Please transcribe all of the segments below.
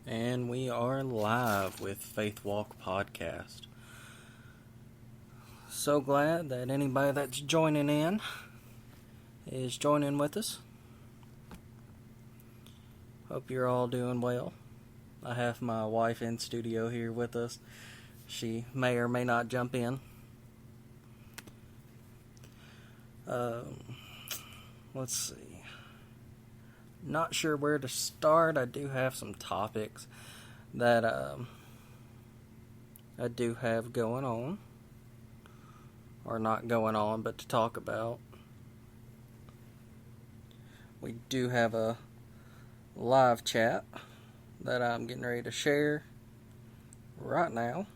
And we are live with Faith Walk Podcast. So glad that anybody that's joining in is joining with us. Hope you're all doing well. I have my wife in studio here with us. She may or may not jump in. Let's see. Not sure where to start. I do have some topics that I do have going on. Or not going on, but to talk about. We do have a live chat that I'm getting ready to share right now.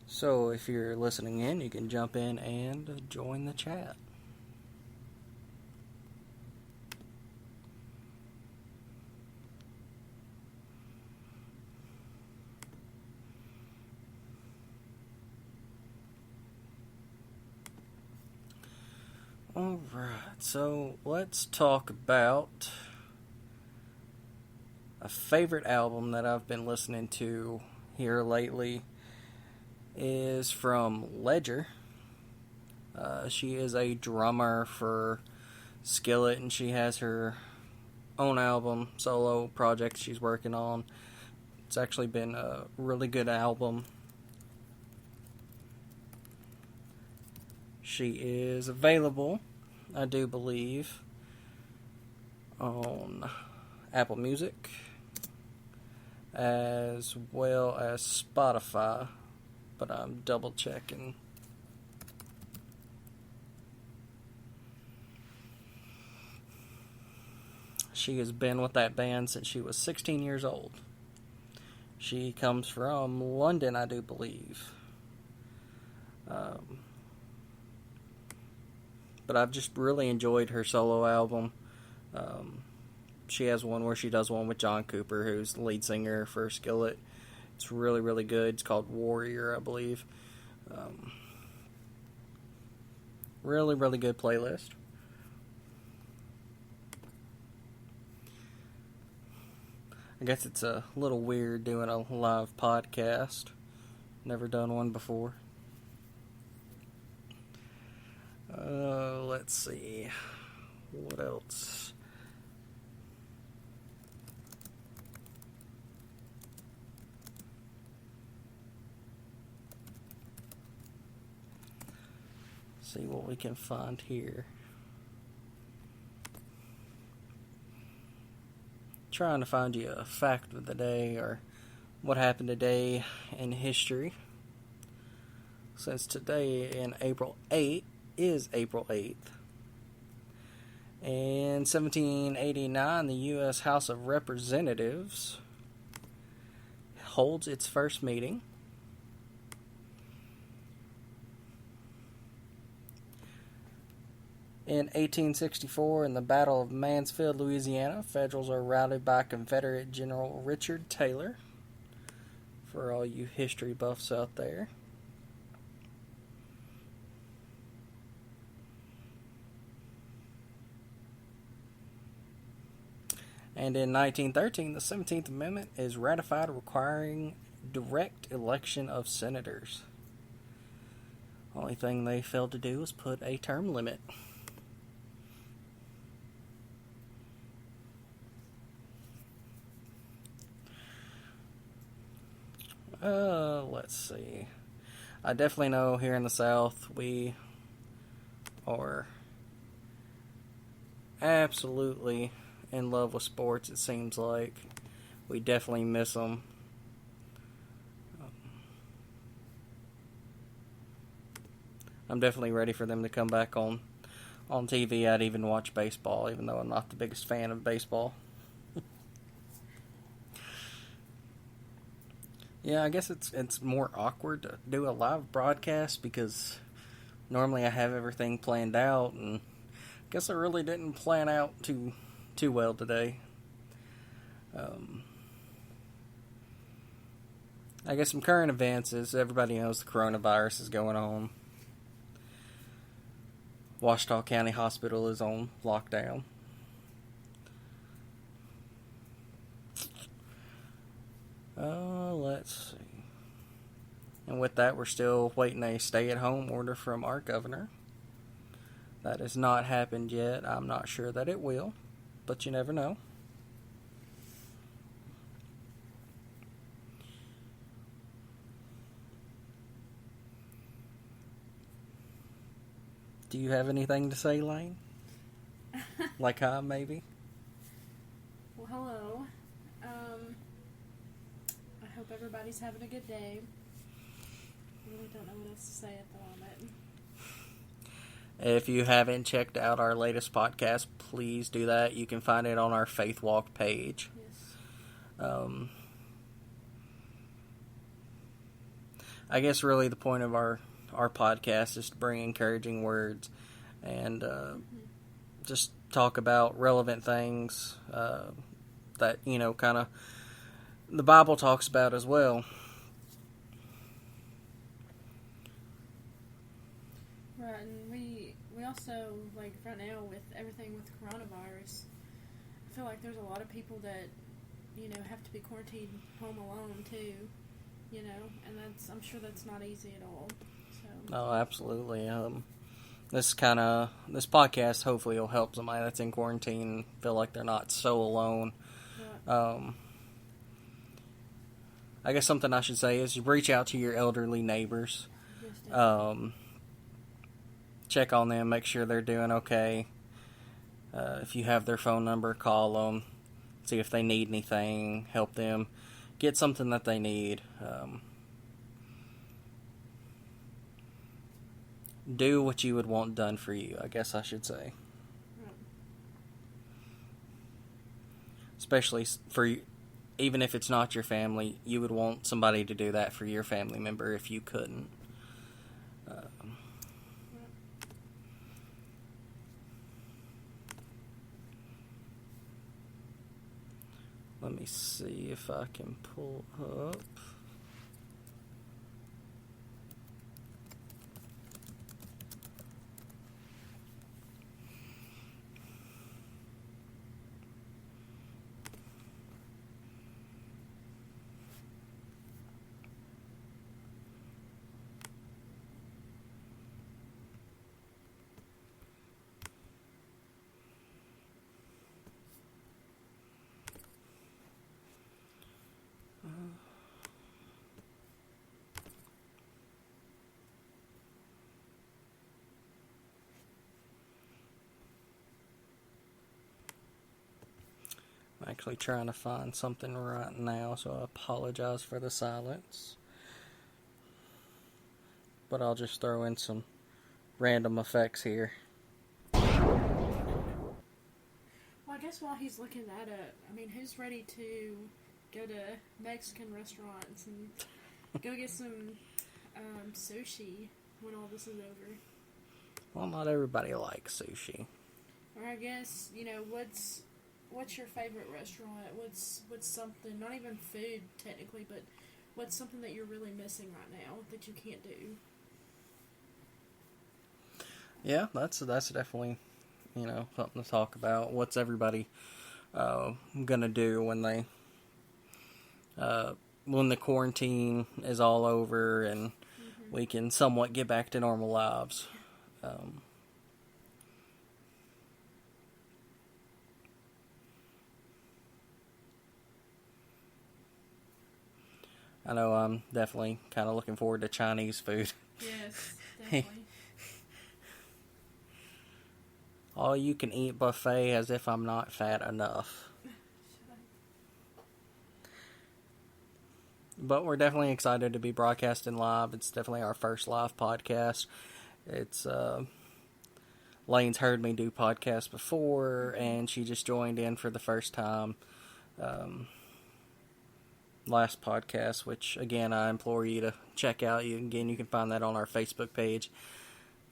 So if you're listening in, you can jump in and join the chat. Alright, so let's talk about a favorite album that I've been listening to here lately is from Ledger. She is a drummer for Skillet, and she has her own album, solo project she's working on. It's actually been a really good album. She is available, I do believe, on Apple Music as well as Spotify, but I'm double checking. She has been with that band since she was 16 years old. She comes from London, I do believe. But I've just really enjoyed her solo album. She has one where she does one with John Cooper, who's the lead singer for Skillet. It's really, really good. It's called Warrior, I believe. Really, really good playlist. I guess it's a little weird doing a live podcast. Never done one before. Let's see. What else? See what we can find here. Trying to find you a fact of the day or what happened today in history. Since today in April 8th is April 8th. In 1789, the U.S. House of Representatives holds its first meeting. In 1864, in the Battle of Mansfield, Louisiana, Federals are routed by Confederate General Richard Taylor. For all you history buffs out there. And in 1913, the 17th Amendment is ratified, requiring direct election of senators. Only thing they failed to do was put a term limit. Let's see. I definitely know here in the South we are absolutely in love with sports, it seems like. We definitely miss them. I'm definitely ready for them to come back on TV. I'd even watch baseball, even though I'm not the biggest fan of baseball. Yeah, I guess it's more awkward to do a live broadcast because normally I have everything planned out, and I guess I really didn't plan out too well today. I guess some current events is everybody knows the coronavirus is going on. Washita County Hospital is on lockdown. Let's see. And with that, we're still waiting a stay-at-home order from our governor. That has not happened yet. I'm not sure that it will, but you never know. Do you have anything to say, Lane? Like hi, maybe? Well, hello. I hope everybody's having a good day. I really don't know what else to say at the moment. If you haven't checked out our latest podcast, please do that. You can find it on our Faith Walk page. Yes. I guess really the point of our podcast is to bring encouraging words and just talk about relevant things that, kind of the Bible talks about as well. Right, and we also, like, right now with everything with coronavirus, I feel like there's a lot of people that, have to be quarantined home alone too, and I'm sure that's not easy at all. So. Oh, absolutely. This podcast hopefully will help somebody that's in quarantine feel like they're not so alone. Right. I guess something I should say is you reach out to your elderly neighbors. Yes, Check on them, make sure they're doing okay. If you have their phone number, call them. See if they need anything. Help them get something that they need. Do what you would want done for you, I guess I should say. Right. Especially for you, even if it's not your family, you would want somebody to do that for your family member if you couldn't. Let me see if I can pull up. I'm actually trying to find something right now, so I apologize for the silence. But I'll just throw in some random effects here. Well, I guess while he's looking that up, who's ready to go to Mexican restaurants and go get some sushi when all this is over? Well, not everybody likes sushi. Or I guess, what's your favorite restaurant? What's something, not even food technically, but what's something that you're really missing right now that you can't do? Yeah, that's definitely, something to talk about. What's everybody gonna do when the quarantine is all over and we can somewhat get back to normal lives? I know I'm definitely kind of looking forward to Chinese food. Yes, definitely. All you can eat buffet as if I'm not fat enough. But we're definitely excited to be broadcasting live. It's definitely our first live podcast. It's Lane's heard me do podcasts before, and she just joined in for the first time. Last podcast, which again I implore you to check out. You can find that on our Facebook page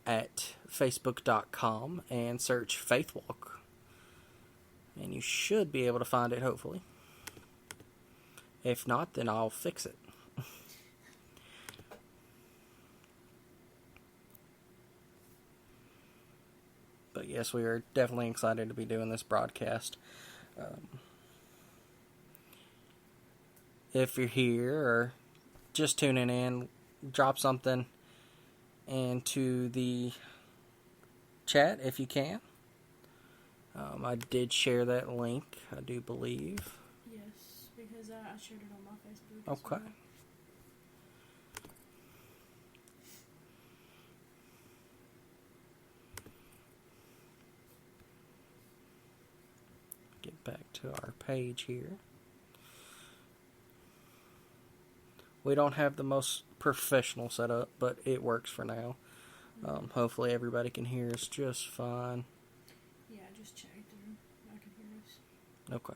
at facebook.com and search Faithwalk, and you should be able to find it, hopefully. If not, then I'll fix it. But yes, we are definitely excited to be doing this broadcast. if you're here or just tuning in, drop something into the chat if you can. I did share that link, I do believe. Yes, because I shared it on my Facebook. As Okay. well. Get back to our page here. We don't have the most professional setup, but it works for now. Hopefully everybody can hear us just fine. Yeah, I just checked and I can hear us. Okay.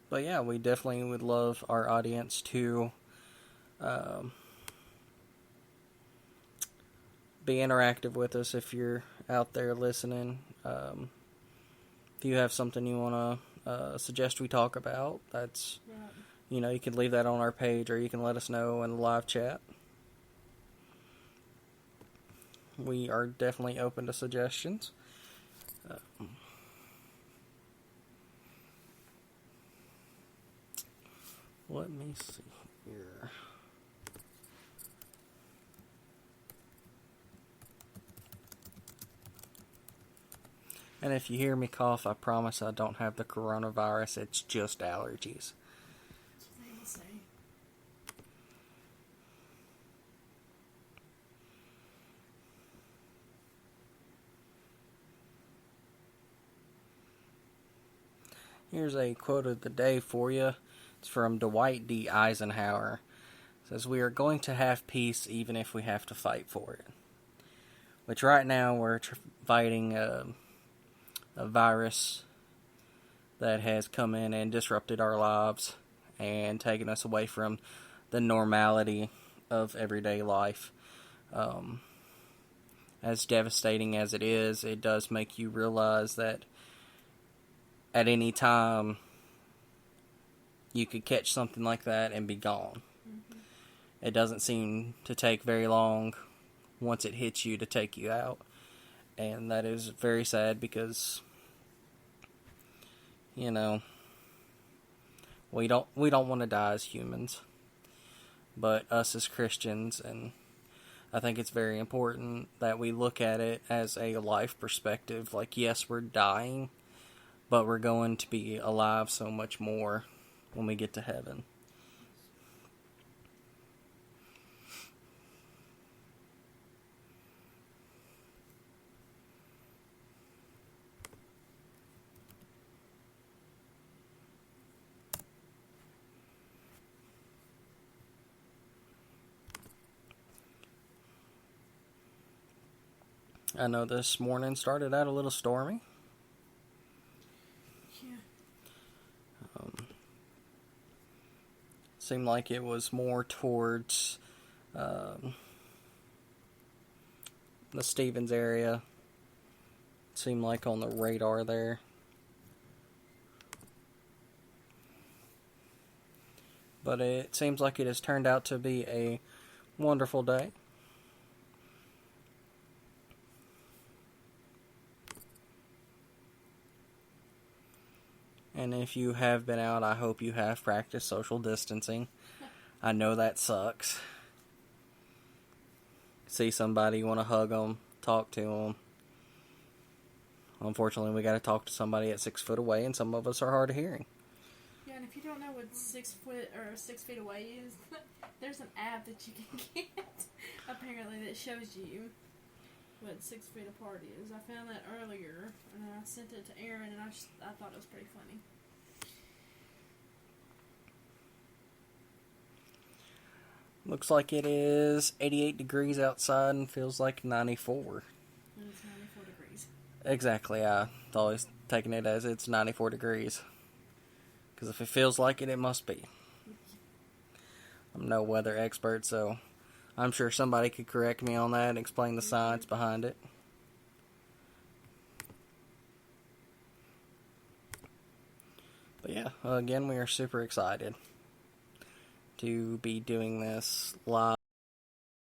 But yeah, we definitely would love our audience to be interactive with us if you're out there listening. If you have something you want to suggest we talk about, that's, Right. you can leave that on our page, or you can let us know in the live chat. We are definitely open to suggestions. Let me see here. And if you hear me cough, I promise I don't have the coronavirus. It's just allergies. That's what they all say. Here's a quote of the day for you. It's from Dwight D. Eisenhower. It says, "We are going to have peace even if we have to fight for it." Which right now we're fighting a virus that has come in and disrupted our lives and taken us away from the normality of everyday life. As devastating as it is, it does make you realize that at any time you could catch something like that and be gone. Mm-hmm. It doesn't seem to take very long once it hits you to take you out. And that is very sad because, we don't want to die as humans, but us as Christians, and I think it's very important that we look at it as a life perspective. Like, yes, we're dying, but we're going to be alive so much more when we get to heaven. I know this morning started out a little stormy. Yeah. Seemed like it was more towards the Stevens area. Seemed like on the radar there. But it seems like it has turned out to be a wonderful day. And if you have been out, I hope you have practiced social distancing. I know that sucks. See somebody, you want to hug them, talk to them. Unfortunately, we got to talk to somebody at 6 foot away, and some of us are hard of hearing. Yeah, and if you don't know what 6 foot or 6 feet away is, there's an app that you can get apparently that shows you what 6 feet apart is. I found that earlier and I sent it to Aaron, and I thought it was pretty funny. Looks like it is 88 degrees outside and feels like 94. And it's 94 degrees. Exactly, I always taken it as it's 94 degrees. Because if it feels like it, it must be. I'm no weather expert, so I'm sure somebody could correct me on that and explain the science behind it. But yeah, again, we are super excited to be doing this live.